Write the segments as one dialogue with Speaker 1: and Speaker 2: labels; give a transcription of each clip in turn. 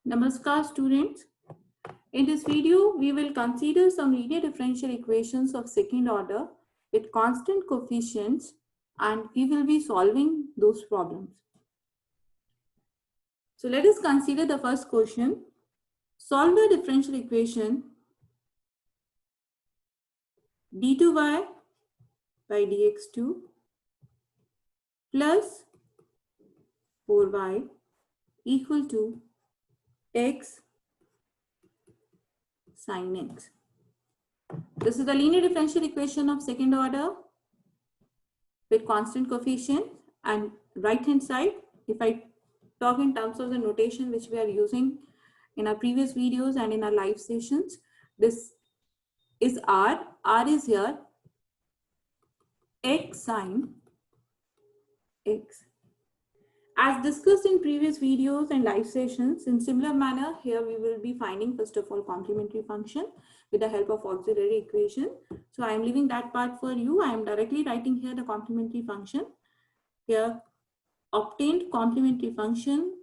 Speaker 1: Namaskar students. In this video, we will consider some linear differential equations of second order with constant coefficients, and we will be solving those problems. So let us consider the first question. Solve the differential equation d2y by dx2 plus 4y equal to x sin x. This is the linear differential equation of second order with constant coefficient, and right hand side, if I talk in terms of the notation which we are using in our previous videos and in our live sessions, this is r is here x sin x. As discussed in previous videos and live sessions, in similar manner, here we will be finding first of all complementary function with the help of auxiliary equation. So I am leaving that part for you. I am directly writing here the complementary function. Here, obtained complementary function.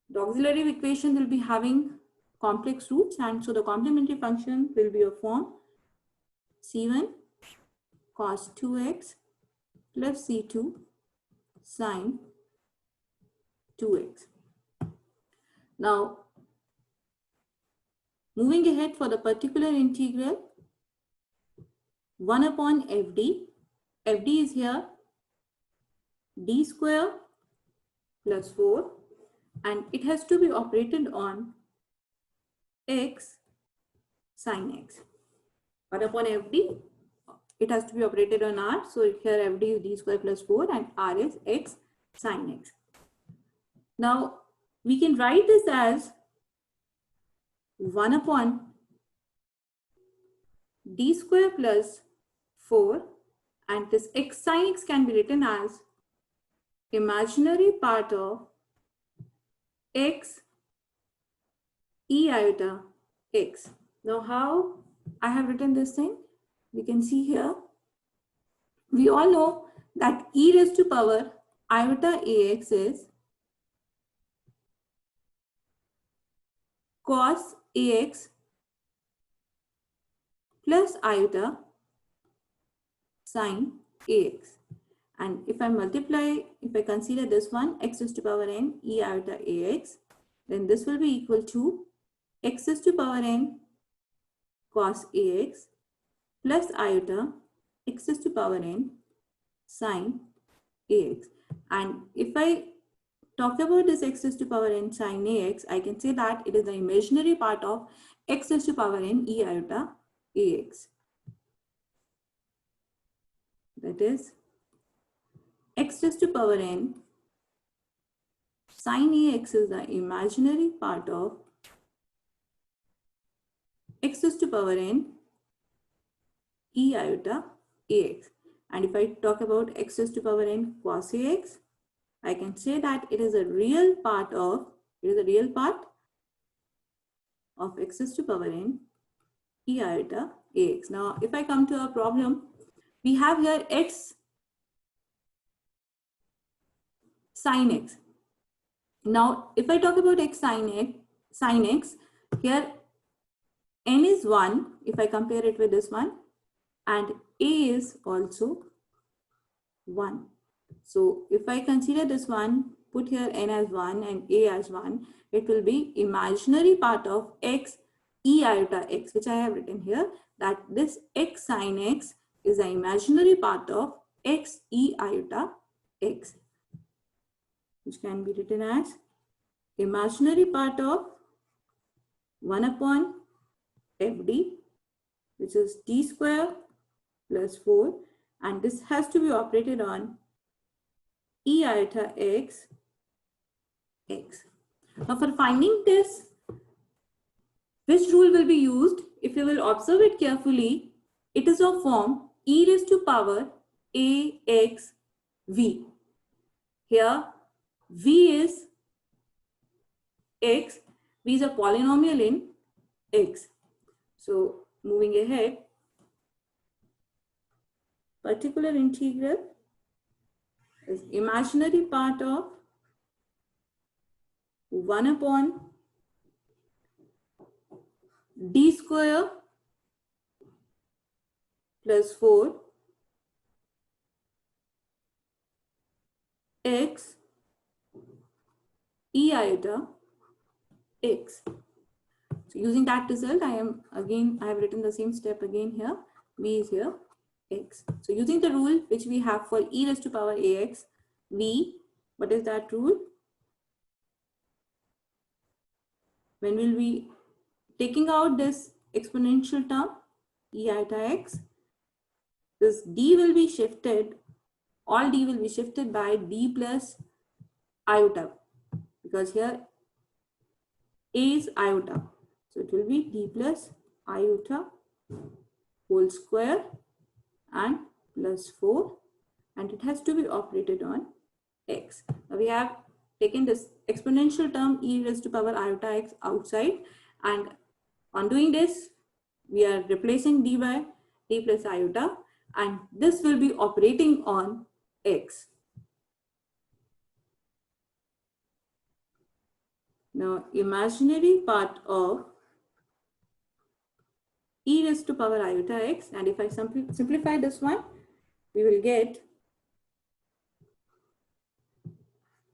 Speaker 1: The auxiliary equation will be having complex roots, and so the complementary function will be of form c1 cos 2x plus c2 sin 2x. Now, moving ahead for the particular integral, 1 upon fd. Fd is here d square plus 4, and it has to be operated on x sin x. 1 upon fd, it has to be operated on r. So here fd is d square plus 4 and r is x sin x. Now we can write this as 1 upon d square plus 4, and this x sin x can be written as imaginary part of x e iota x. Now how I have written this thing? We can see here, we all know that e raised to power iota ax is cos ax plus iota sin ax. And if I multiply, if I consider this one, x raised to power n e iota ax, then this will be equal to x raised to power n cos ax plus iota x raised to power n sin ax. And if I talk about this x raised to power n sin ax, I can say that it is the imaginary part of x raised to power n e iota ax. That is x raised to power n sin ax is the imaginary part of x raised to power n e iota ax. And if I talk about x raised to power n cos ax, I can say that it is a real part of x raised to power n e iota ax. Now, if I come to our problem, we have here x sin x. Now, if I talk about x sin x, here n is 1 if I compare it with this one, and a is also 1. So if I consider this one, put here n as 1 and a as 1, it will be imaginary part of x e iota x, which I have written here, that this x sin x is the imaginary part of x e iota x, which can be written as imaginary part of 1 upon fd, which is d square plus 4, and this has to be operated on e iota x x. Now for finding this, which rule will be used? If you will observe it carefully, it is of form e raised to power ax v. Here v is x, v is a polynomial in x. So moving ahead, particular integral is imaginary part of 1 upon d square plus 4 x e iota x. So using that result, I have written the same step again here. V is here, x. So using the rule which we have for e raised to power ax, v, what is that rule? When we'll be taking out this exponential term, e iota x, this d will be shifted, all d will be shifted by d plus iota, because here a is iota. So it will be d plus iota whole square and plus 4, and it has to be operated on x. Now we have taken this exponential term e raised to power iota x outside, and on doing this we are replacing d by d plus iota, and this will be operating on x. Now imaginary part of e raised to power iota x, and if I simplify this one, we will get,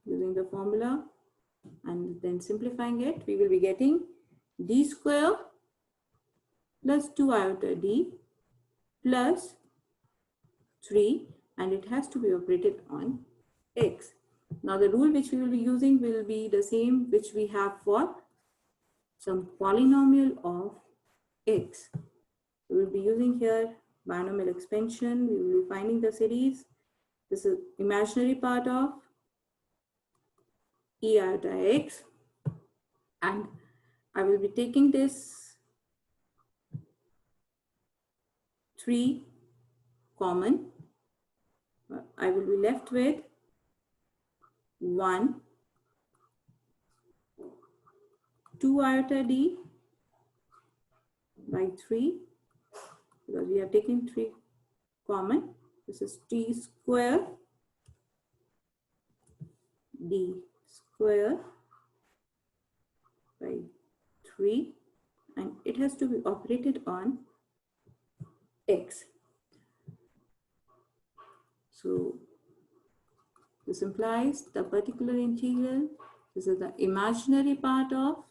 Speaker 1: using the formula and then simplifying it, we will be getting d square plus 2 iota d plus 3, and it has to be operated on x. Now the rule which we will be using will be the same which we have for some polynomial of x. We will be using here binomial expansion. We will be finding the series. This is imaginary part of e iota x, and I will be taking this 3 common. I will be left with 1, 2 iota d by 3, because we have taken 3 common. This is t square d square by 3, and it has to be operated on x. So this implies the particular integral. This is the imaginary part of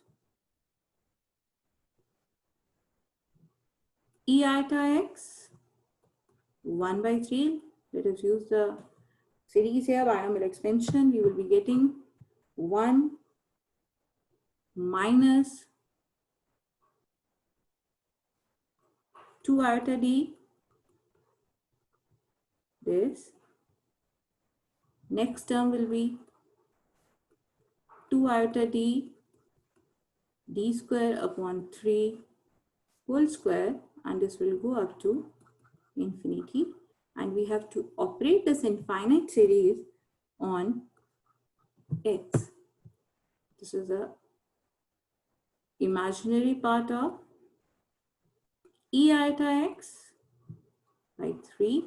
Speaker 1: e iota x, 1 by 3. Let us use the series here, binomial expansion. We will be getting 1 minus 2 iota d, this. Next term will be 2 iota d, d square upon 3 whole square, and this will go up to infinity, and we have to operate this infinite series on x. This is the imaginary part of e iota x by 3.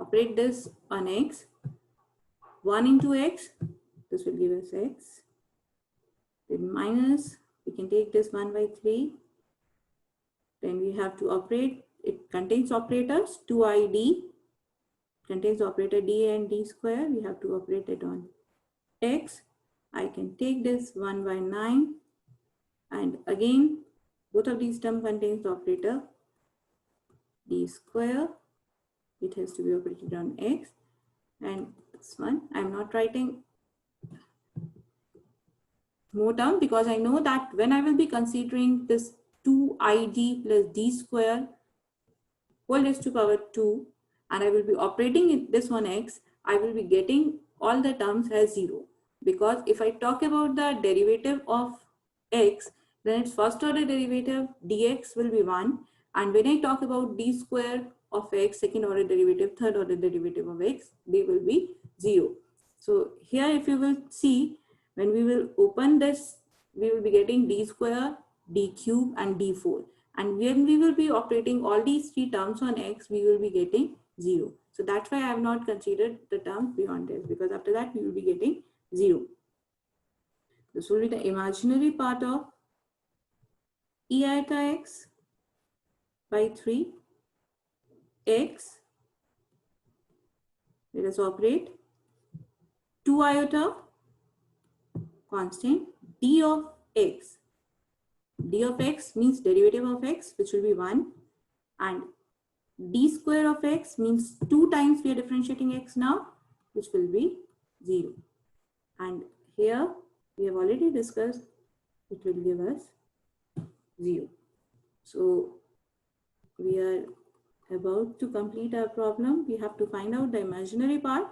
Speaker 1: Operate this on x. 1 into x, this will give us x. Then minus, we can take this 1 by 3. Then we have to operate, it contains operators, 2id, contains operator d and d square. We have to operate it on x. I can take this 1 by 9, and again, both of these terms contains the operator d square. It has to be operated on x. And this one, I'm not writing more term, because I know that when I will be considering this 2id plus d square whole raised to power 2, and I will be operating this on x, I will be getting all the terms as 0. Because if I talk about the derivative of x, then its first order derivative dx will be 1, and when I talk about d square of x, second order derivative, third order derivative of x, they will be 0. So here, if you will see, when we will open this, we will be getting d square, d cube, and d4. And when we will be operating all these 3 terms on x, we will be getting 0. So that's why I have not considered the terms beyond this, because after that we will be getting 0. This will be the imaginary part of e iota x by 3 x. Let us operate 2 iota constant d of x. D of x means derivative of x, which will be 1, and d square of x means 2 times we are differentiating x now, which will be 0. And here we have already discussed it will give us 0. So we are about to complete our problem. We have to find out the imaginary part.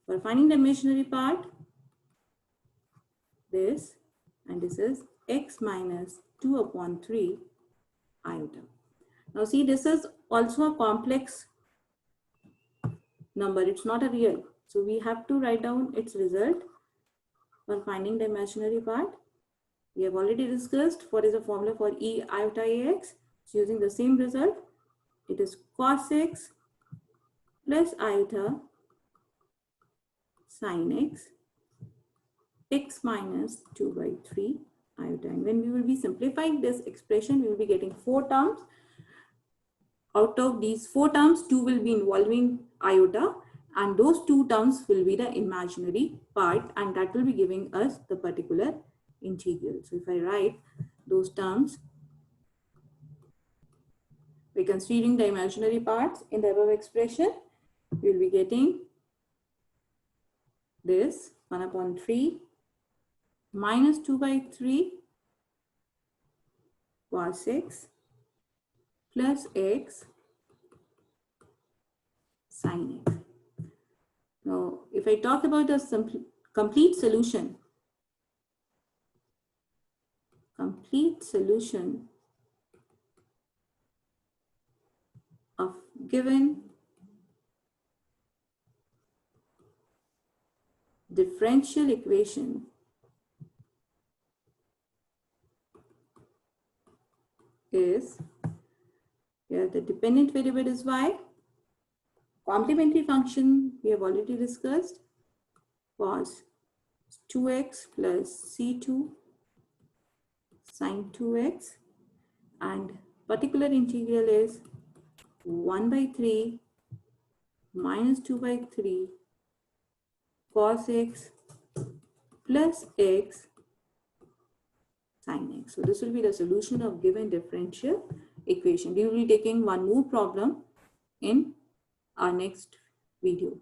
Speaker 1: For finding the imaginary part, this, and this is x minus 2 upon 3 iota. Now see, this is also a complex number. It's not a real. So we have to write down its result for finding the imaginary part. We have already discussed what is the formula for e iota ax. So using the same result, it is cos x plus iota sin x, x minus 2 by 3 iota. And when we will be simplifying this expression, we will be getting 4 terms. Out of these 4 terms, 2 will be involving iota, and those 2 terms will be the imaginary part, and that will be giving us the particular integral. So if I write those terms, we're considering the imaginary parts in the above expression, we will be getting this 1 upon 3 minus 2 by 3 cos x plus x sin x. Now, if I talk about the complete solution of given differential equation is, here the dependent variable is y, complementary function we have already discussed, cos 2x plus c2 sin 2x, and particular integral is 1 by 3 minus 2 by 3 cos x plus x sin x. So this will be the solution of given differential equation. We will be taking one more problem in our next video.